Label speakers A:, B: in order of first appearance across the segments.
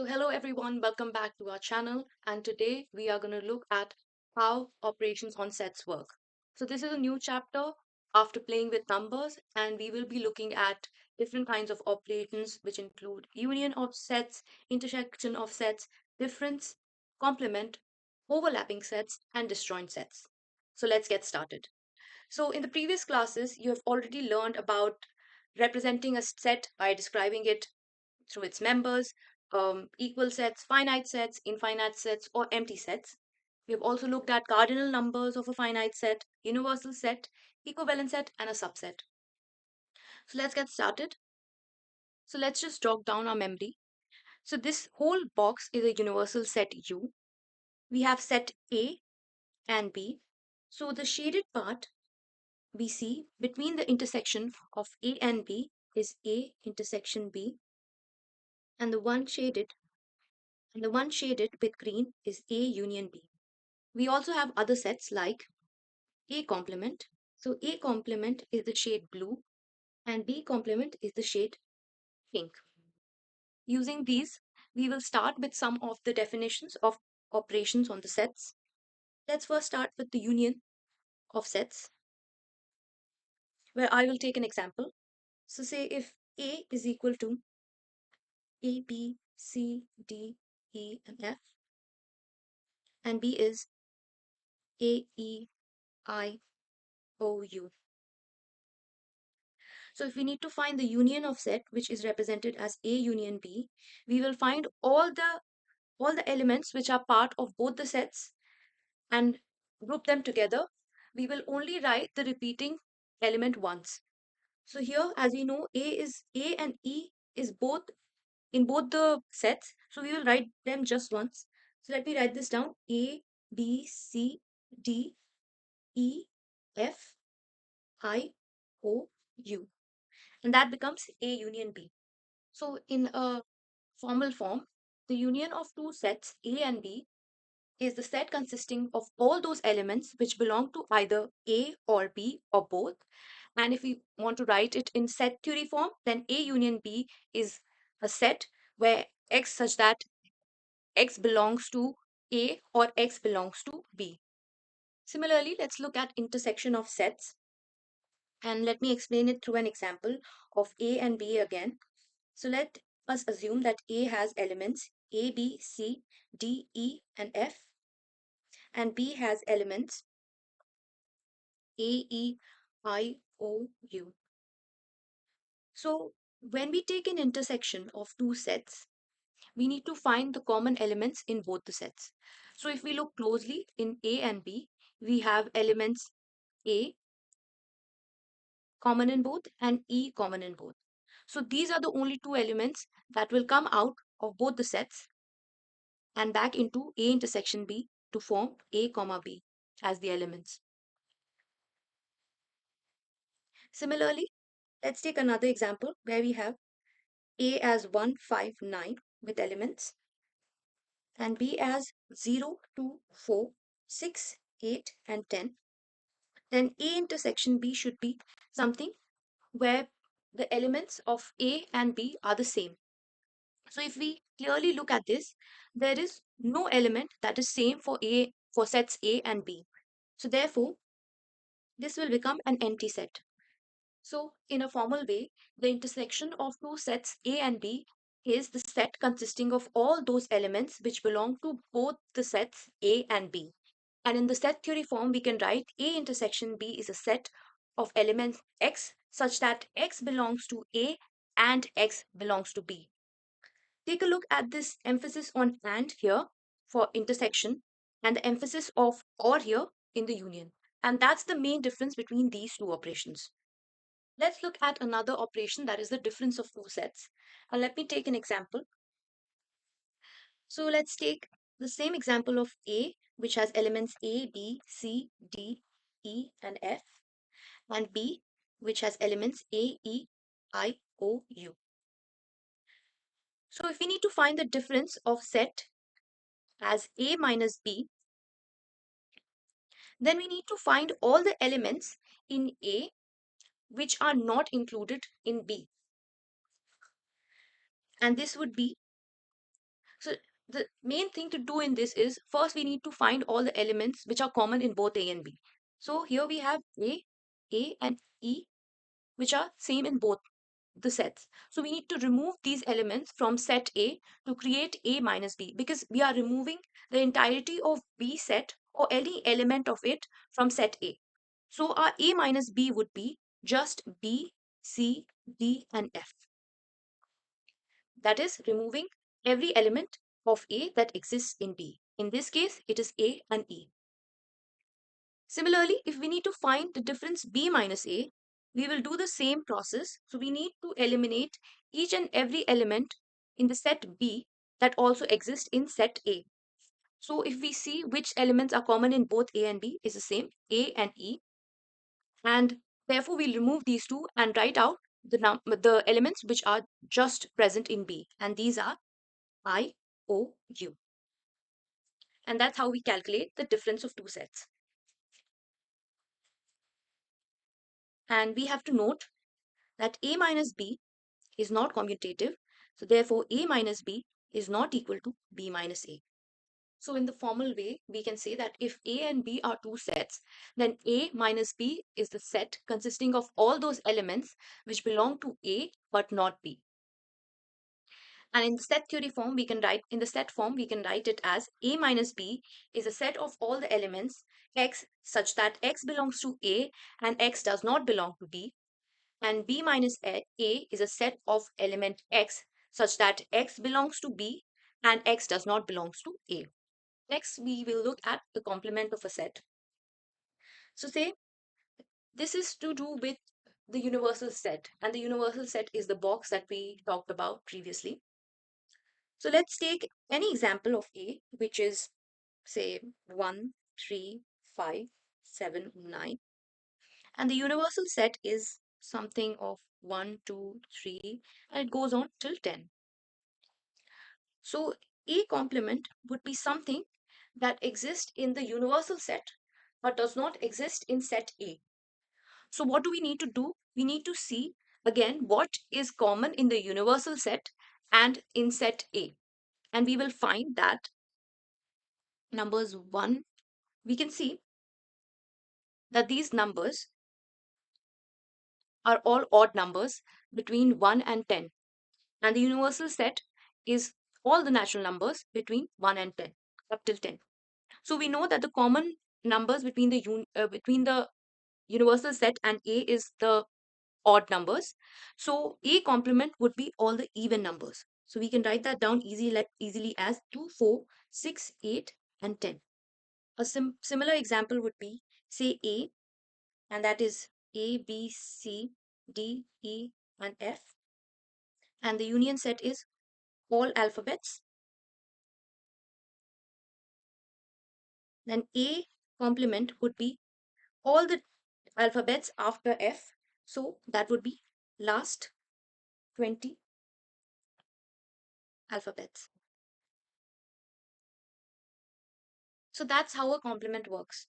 A: So hello everyone, welcome back to our channel, and today we are going to look at how operations on sets work. So this is a new chapter after playing with numbers, and we will be looking at different kinds of operations which include union of sets, intersection of sets, difference, complement, overlapping sets, and disjoint sets. So let's get started. So in the previous classes, you have already learned about representing a set by describing it through its members, equal sets, finite sets, infinite sets, or empty sets. We have also looked at cardinal numbers of a finite set, universal set, equivalent set, and a subset. So let's get started. So let's just jog down our memory. So this whole box is a universal set U. We have set A and B. So the shaded part we see between the intersection of A and B is A intersection B, and the one shaded with green is A union B. We also have other sets like A complement. So A complement is the shade blue and B complement is the shade pink. Using these, we will start with some of the definitions of operations on the sets. Let's first start with the union of sets, where I will take an example. So say if A is equal to A, B, C, D, E, and F, and B is A, E, I, O, U. So if we need to find the union of set, which is represented as A union B, we will find all the elements which are part of both the sets and group them together. We will only write the repeating element once. So here, as we know, A and E is both in both the sets. So we will write them just once. So let me write this down: A, B, C, D, E, F, I, O, U. And that becomes A union B. So in a formal form, the union of two sets A and B is the set consisting of all those elements which belong to either A or B or both. And if we want to write it in set theory form, then A union B is a set where X such that X belongs to A or X belongs to B. Similarly, let's look at intersection of sets. And let me explain it through an example of A and B again. So let us assume that A has elements A, B, C, D, E, and F, and B has elements A, E, I, O, U. So when we take an intersection of two sets, we need to find the common elements in both the sets. So if we look closely in A and B, we have elements A common in both and E common in both. So these are the only two elements that will come out of both the sets and back into A intersection B to form A comma B as the elements. Similarly, let's take another example where we have A as 1, 5, 9 with elements and B as 0, 2, 4, 6, 8 and 10. Then A intersection B should be something where the elements of A and B are the same. So if we clearly look at this, there is no element that is same for sets A and B. So therefore, this will become an empty set. So in a formal way, the intersection of two sets A and B is the set consisting of all those elements which belong to both the sets A and B. And in the set theory form, we can write A intersection B is a set of elements X such that X belongs to A and X belongs to B. Take a look at this emphasis on and here for intersection and the emphasis of or here in the union. And that's the main difference between these two operations. Let's look at another operation, that is the difference of two sets. And let me take an example. So let's take the same example of A, which has elements A, B, C, D, E, and F, and B, which has elements A, E, I, O, U. So if we need to find the difference of set as A minus B, then we need to find all the elements in A which are not included in B. And this would be So the main thing to do in this is first we need to find all the elements which are common in both A and B. So here we have A and E, which are same in both the sets. So we need to remove these elements from set A to create A minus B, because we are removing the entirety of B set or any element of it from set A. So our A minus B would be just B, C, D and F. That is removing every element of A that exists in B. In this case, it is A and E. Similarly, if we need to find the difference B minus A, we will do the same process. So we need to eliminate each and every element in the set B that also exists in set A. So if we see which elements are common in both A and B is the same, A and E. And therefore we'll remove these two and write out the elements which are just present in B. And these are I, O, U. And that's how we calculate the difference of two sets. And we have to note that A minus B is not commutative. So therefore, A minus B is not equal to B minus A. So in the formal way, we can say that if A and B are two sets, then A minus B is the set consisting of all those elements which belong to A but not B. And in the set theory form, we can write, in the set form, we can write it as A minus B is a set of all the elements X such that X belongs to A and X does not belong to B. And B minus A is a set of element X such that X belongs to B and X does not belongs to A. Next, we will look at the complement of a set. So say this is to do with the universal set, and the universal set is the box that we talked about previously. So let's take any example of A, which is say 1, 3, 5, 7, 9. And the universal set is something of 1, 2, 3, and it goes on till 10. So A complement would be something that exists in the universal set but does not exist in set A. So what do we need to do? We need to see again what is common in the universal set and in set A. And we will find that numbers 1, we can see that these numbers are all odd numbers between 1 and 10. And the universal set is all the natural numbers between 1 and 10, up till 10. So we know that the common numbers between the universal set and A is the odd numbers. So A complement would be all the even numbers. So we can write that down easily as 2, 4, 6, 8, and 10. A similar example would be say A, and that is A, B, C, D, E, and F. And the union set is all alphabets. Then A complement would be all the alphabets after F. So that would be last 20 alphabets. So that's how a complement works.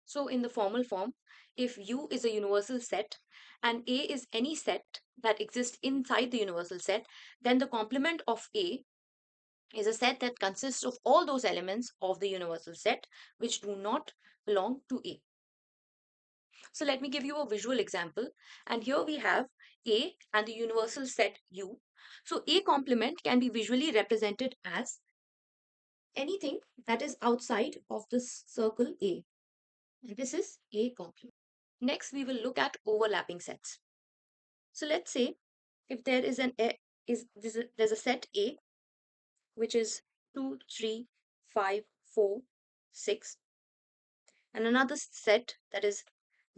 A: So in the formal form, if U is a universal set and A is any set that exists inside the universal set, then the complement of A is a set that consists of all those elements of the universal set which do not belong to A. So let me give you a visual example. And here we have A and the universal set U. So A complement can be visually represented as anything that is outside of this circle A. And this is A complement. Next, we will look at overlapping sets. So let's say if there is there's a set A which is 2, 3, 5, 4, 6, and another set that is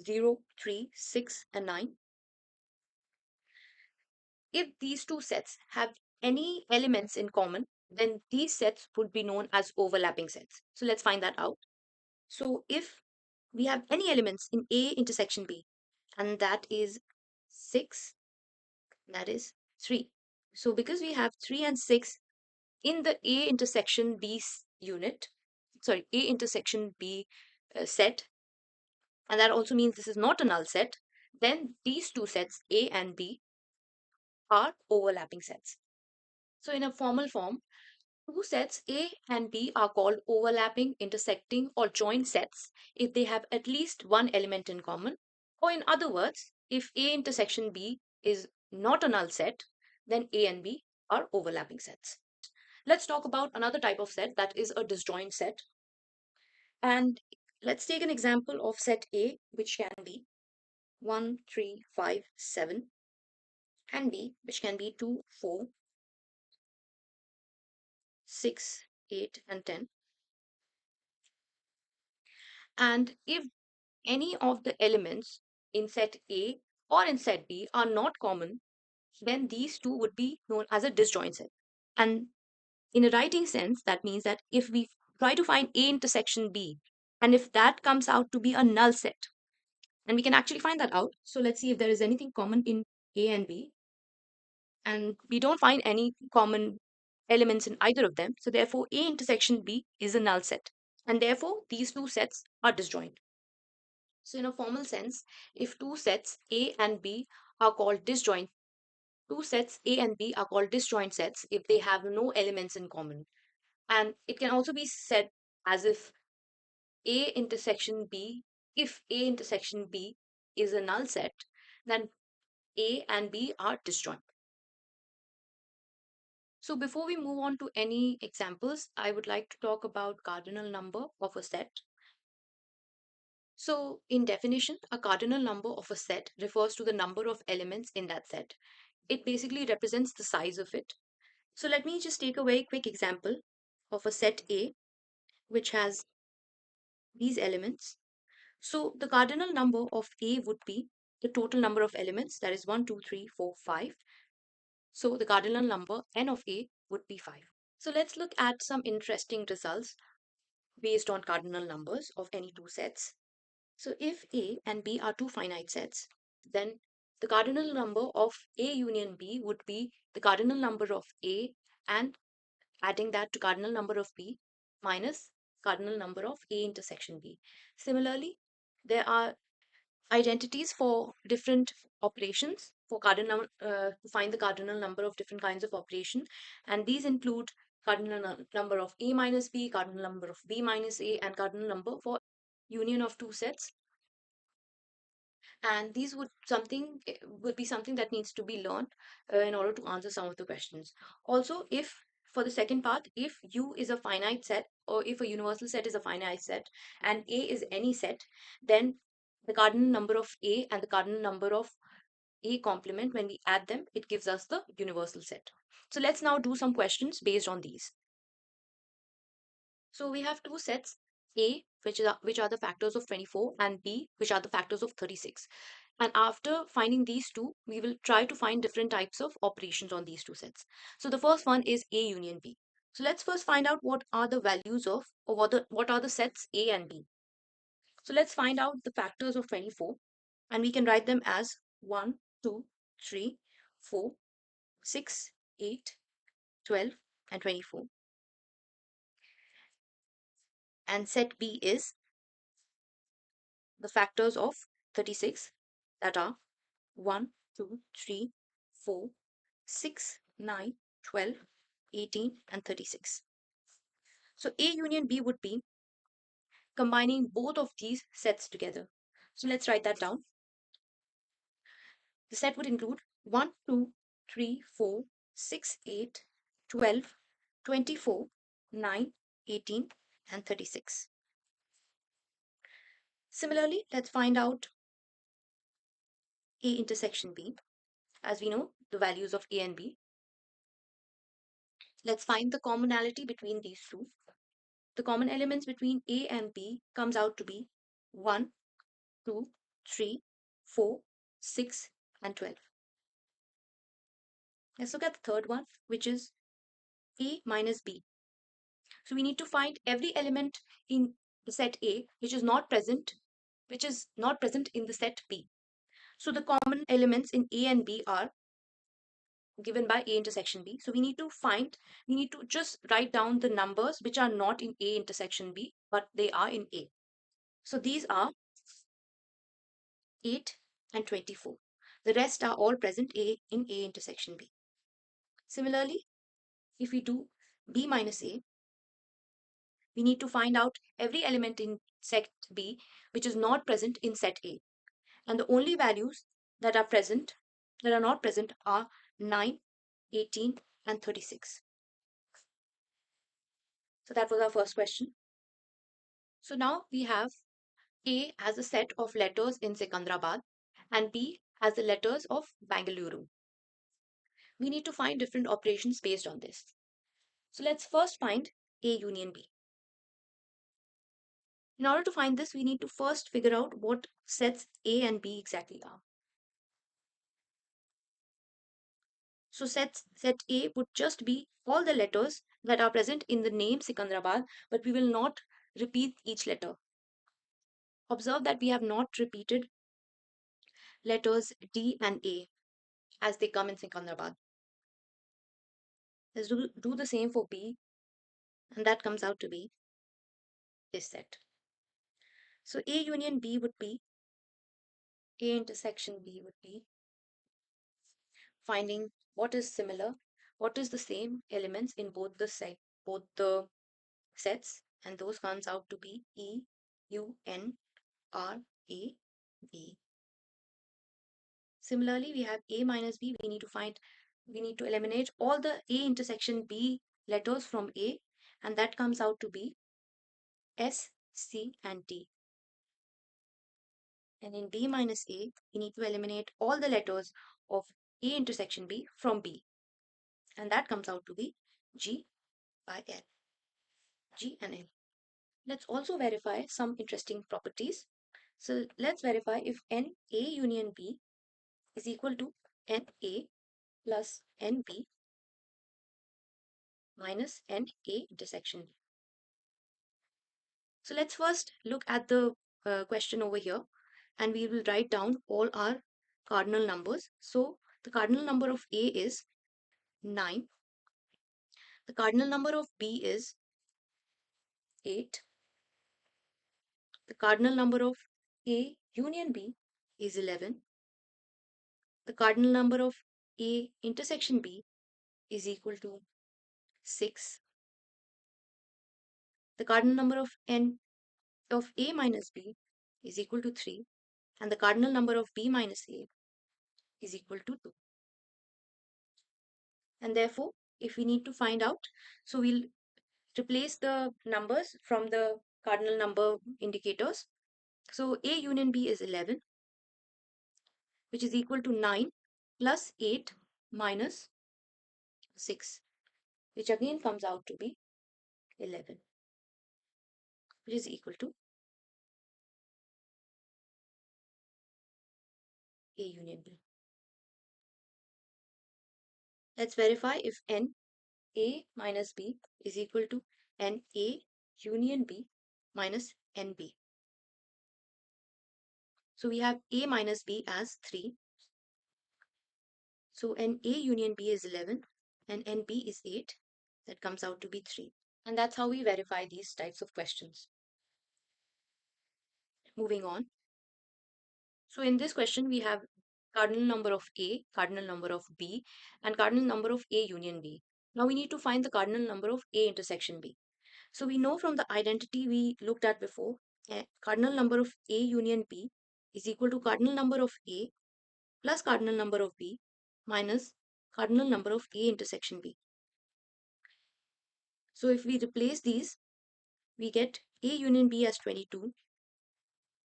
A: 0, 3, 6, and 9. If these two sets have any elements in common, then these sets would be known as overlapping sets. So let's find that out. So if we have any elements in A intersection B, and that is 6, that is 3. So because we have 3 and 6 in the A intersection B A intersection B set, and that also means this is not a null set, then these two sets A and B are overlapping sets. So in a formal form, Two sets A and B are called overlapping, intersecting, or joint sets if they have at least one element in common. Or in other words, if A intersection B is not a null set, then A and B are overlapping sets. Let's talk about another type of set, that is a disjoint set. And let's take an example of set A, which can be 1, 3, 5, 7, and B, which can be 2, 4, 6, 8, and 10. And if any of the elements in set A or in set B are not common, then these two would be known as a disjoint set. And in a writing sense, that means that if we try to find A intersection B, and if that comes out to be a null set, and we can actually find that out. So let's see if there is anything common in A and B, and we don't find any common elements in either of them. So therefore, A intersection B is a null set, and therefore these two sets are disjoint. So in a formal sense, if two sets A and B are called disjoint, two sets A and B are called disjoint sets if they have no elements in common. And it can also be said as if A intersection B, if A intersection B is a null set, then A and B are disjoint. So before we move on to any examples, I would like to talk about cardinal number of a set. So in definition, a cardinal number of a set refers to the number of elements in that set. It basically represents the size of it. So let me just take a very quick example of a set A, which has these elements. So the cardinal number of A would be the total number of elements, that is 1, 2, 3, 4, 5. So the cardinal number n of A would be 5. So let's look at some interesting results based on cardinal numbers of any two sets. So if A and B are two finite sets, then the cardinal number of A union B would be the cardinal number of A and adding that to cardinal number of B minus cardinal number of A intersection B. Similarly, there are identities for different operations for to find the cardinal number of different kinds of operation, and these include cardinal number of A minus B, cardinal number of B minus A, and cardinal number for union of two sets. And these would be something that needs to be learned in order to answer some of the questions. Also, if for the second part, if U is a finite set, or if a universal set is a finite set and A is any set, then the cardinal number of A and the cardinal number of A complement, when we add them, it gives us the universal set. So let's now do some questions based on these. So we have two sets, A, which are the factors of 24, and B, which are the factors of 36. And after finding these two, we will try to find different types of operations on these two sets. So the first one is A union B. So let's first find out what are the values of, or what are the sets A and B. So let's find out the factors of 24, and we can write them as 1, 2, 3, 4, 6, 8, 12, and 24. And set B is the factors of 36, that are 1, 2, 3, 4, 6, 9, 12, 18, and 36. So A union B would be combining both of these sets together. So let's write that down. The set would include 1, 2, 3, 4, 6, 8, 12, 24, 9, 18, and 36. Similarly, let's find out A intersection B. As we know, the values of A and B. Let's find the commonality between these two. The common elements between A and B comes out to be 1, 2, 3, 4, 6, and 12. Let's look at the third one, which is A minus B. So we need to find every element in the set A which is not present in the set B. So the common elements in A and B are given by A intersection B. So we need to just write down the numbers which are not in A intersection B, but they are in A. So these are 8 and 24. The rest are all present in A intersection B. Similarly, if we do B minus A, we need to find out every element in set B which is not present in set A. And the only values that are not present are 9, 18, and 36. So that was our first question. So now we have A as a set of letters in Secunderabad and B as the letters of Bangalore. We need to find different operations based on this. So let's first find A union B. In order to find this, we need to first figure out what sets A and B exactly are. So set A would just be all the letters that are present in the name Secunderabad, but we will not repeat each letter. Observe that we have not repeated letters D and A as they come in Secunderabad. Let's do the same for B, and that comes out to be this set. So A union B would be, A intersection B would be finding what is similar, what is the same elements in both the sets, and those comes out to be E, U, N, R, A, B. Similarly, we have A minus B. We need to eliminate all the A intersection B letters from A, and that comes out to be S, C, and D. And in B minus A, we need to eliminate all the letters of A intersection B from B, and that comes out to be G by L, G and L. Let's also verify some interesting properties. So let's verify if NA union B is equal to NA plus NB minus NA intersection B. So let's first look at the question over here, and we will write down all our cardinal numbers. So the cardinal number of A is 9. The cardinal number of B is 8. The cardinal number of A union B is 11. The cardinal number of A intersection B is equal to 6. The cardinal number of N of A minus B is equal to 3. And the cardinal number of B minus A is equal to 2. And therefore, if we need to find out, so we'll replace the numbers from the cardinal number indicators. So A union B is 11, which is equal to 9 plus 8 minus 6, which again comes out to be 11, which is equal to A union B. Let's verify if N A minus B is equal to N A union B minus NB. So we have A minus B as 3. So N A union B is 11 and NB is 8. That comes out to be 3. And that's how we verify these types of questions. Moving on. So in this question, we have cardinal number of A, cardinal number of B, and cardinal number of A union B. Now we need to find the cardinal number of A intersection B. So we know from the identity we looked at before, cardinal number of A union B is equal to cardinal number of A plus cardinal number of B minus cardinal number of A intersection B. So if we replace these, we get A union B as 22,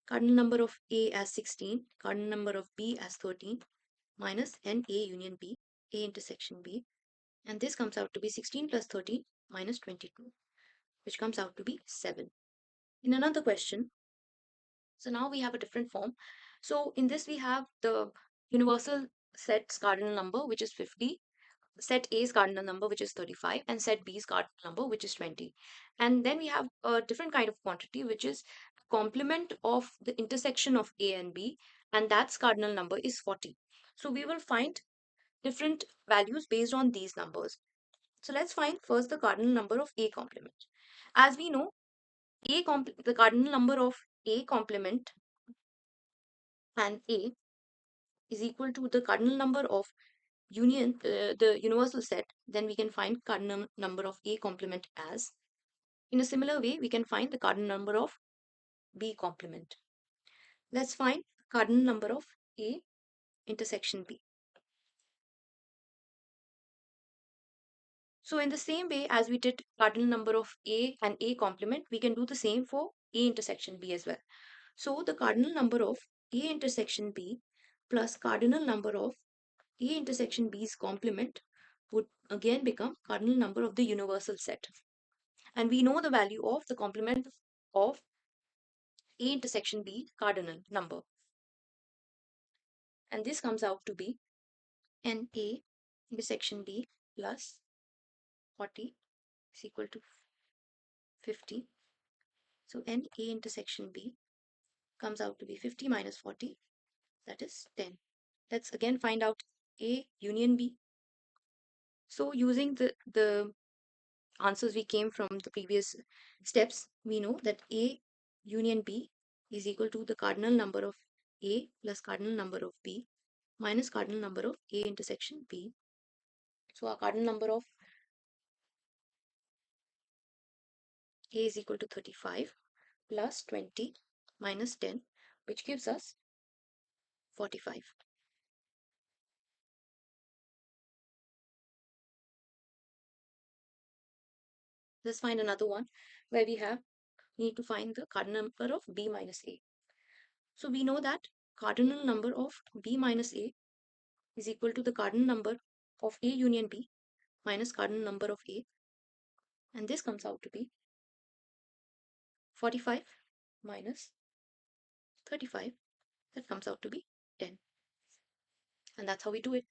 A: cardinal number of A as 16, cardinal number of B as 13, minus NA union B, A intersection B, and this comes out to be 16 plus 13 minus 22, which comes out to be 7. In another question, so now we have a different form. So in this we have the universal set's cardinal number, which is 50, set A's cardinal number, which is 35, and set B's cardinal number, which is 20. And then we have a different kind of quantity, which is complement of the intersection of A and B, and that's cardinal number is 40. So we will find different values based on these numbers. So let's find first the cardinal number of A complement. As we know, the cardinal number of A complement and A is equal to the cardinal number of the universal set, then we can find cardinal number of A complement as. In a similar way, we can find the cardinal number of B complement. Let's find cardinal number of A intersection B. So in the same way as we did cardinal number of A and A complement, we can do the same for A intersection B as well. So the cardinal number of A intersection B plus cardinal number of A intersection B's complement would again become cardinal number of the universal set. And we know the value of the complement of A intersection B cardinal number. And this comes out to be NA intersection B plus 40 is equal to 50. So NA intersection B comes out to be 50 minus 40, that is 10. Let's again find out A union B. So using the answers we came from the previous steps, we know that A union B is equal to the cardinal number of A plus cardinal number of B minus cardinal number of A intersection B. So our cardinal number of A is equal to 35 plus 20 minus 10, which gives us 45. Let's find another one where we need to find the cardinal number of B minus A. So we know that cardinal number of B minus A is equal to the cardinal number of A union B minus cardinal number of A, and this comes out to be 45 minus 35, that comes out to be 10. And that's how we do it.